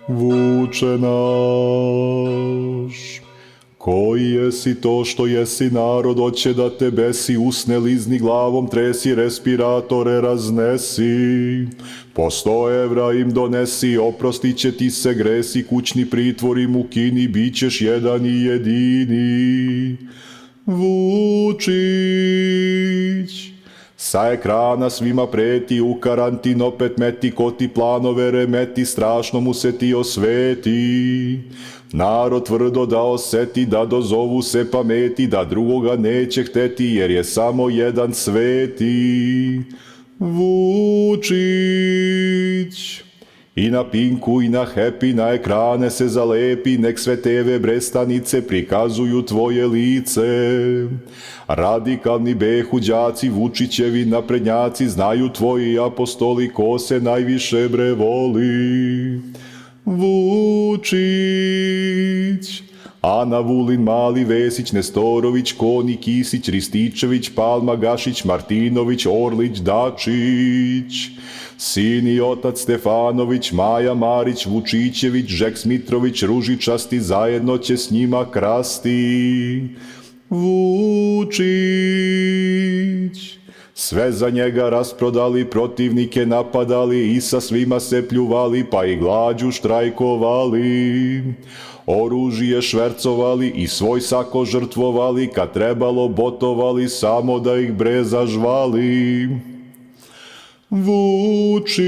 Vuče naš, koji jesi to što jesi, narod oće da te besi, usne lizni glavom, tresi, respiratore raznesi. Po 100 evra im donesi, oprostit će ti se gresi, kućni pritvor im ukini, bit ćeš jedan i jedini. Vučić sa ekrana svima preti, u karantin opet meti, ko ti planove remeti, strašno mu se ti osveti. Narod tvrdo da oseti, da dozovu se pameti, da drugoga neće hteti, jer je samo jedan sveti. Vučić i na Pinku i na Happy, na ekrane se zalepi, nek sve TV brestanice prikazuju tvoje lice. Radikalni behuđaci, Vučićevi naprednjaci, znaju tvoji apostoli ko se najviše bre voli. Vučić, Ana Vulin, Mali Vesić, Nestorović, Koni, Kisić, Rističević, Palma, Gašić, Martinović, Orlić, Dačić, sin i otac Stefanović, Maja Marić, Vučićević, Žeks Mitrović, Ružičasti, zajedno će s njima krasti. Vučić, sve za njega rasprodali, protivnike napadali i sa svima se pljuvali, pa i glađu štrajkovali. Oružje švercovali i svoj sako žrtvovali, kad trebalo botovali, samo da ih bre zažvali. Vučić,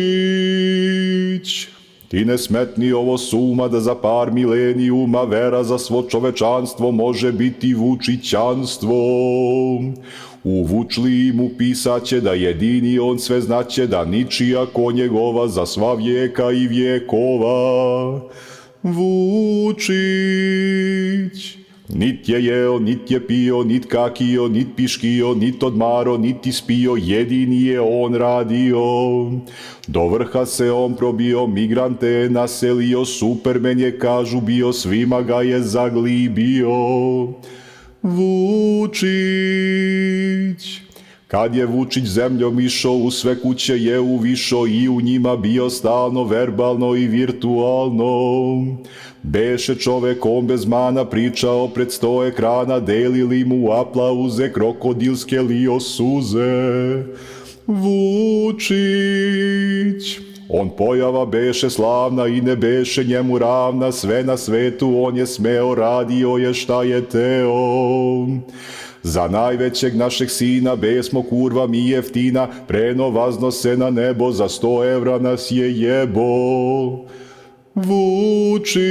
ti ne smetni ovo suma da za par milenijuma vera za svo čovečanstvo može biti Vučićanstvo. U Vučliji mu pisaće da jedini on sve znaće, da ničija ko njegova za sva vijeka i vijekova. Vučić, nit je jeo, nit je pio, nit kakio, nit piškio, nit odmaro, niti spio, jedini je on radio. Do vrha se on probio, migrante je naselio, Supermen je kažu bio, svima ga je zaglibio. Vučić, kad je Vučić zemljom išao, u sve kuće je uvišao i u njima bio stalno, verbalno i virtualno. Beše čovek on bez mana, pričao pred 100 ekrana, delili mu aplauze, krokodilske lio suze. Vučić, on pojava beše slavna i ne beše njemu ravna, sve na svetu on je smeo, radio je šta je teo. Za najvećeg našeg sina besmo kurva mi jeftina, prenovazno se na nebo, za 100 evra nas je jebo. Vučić.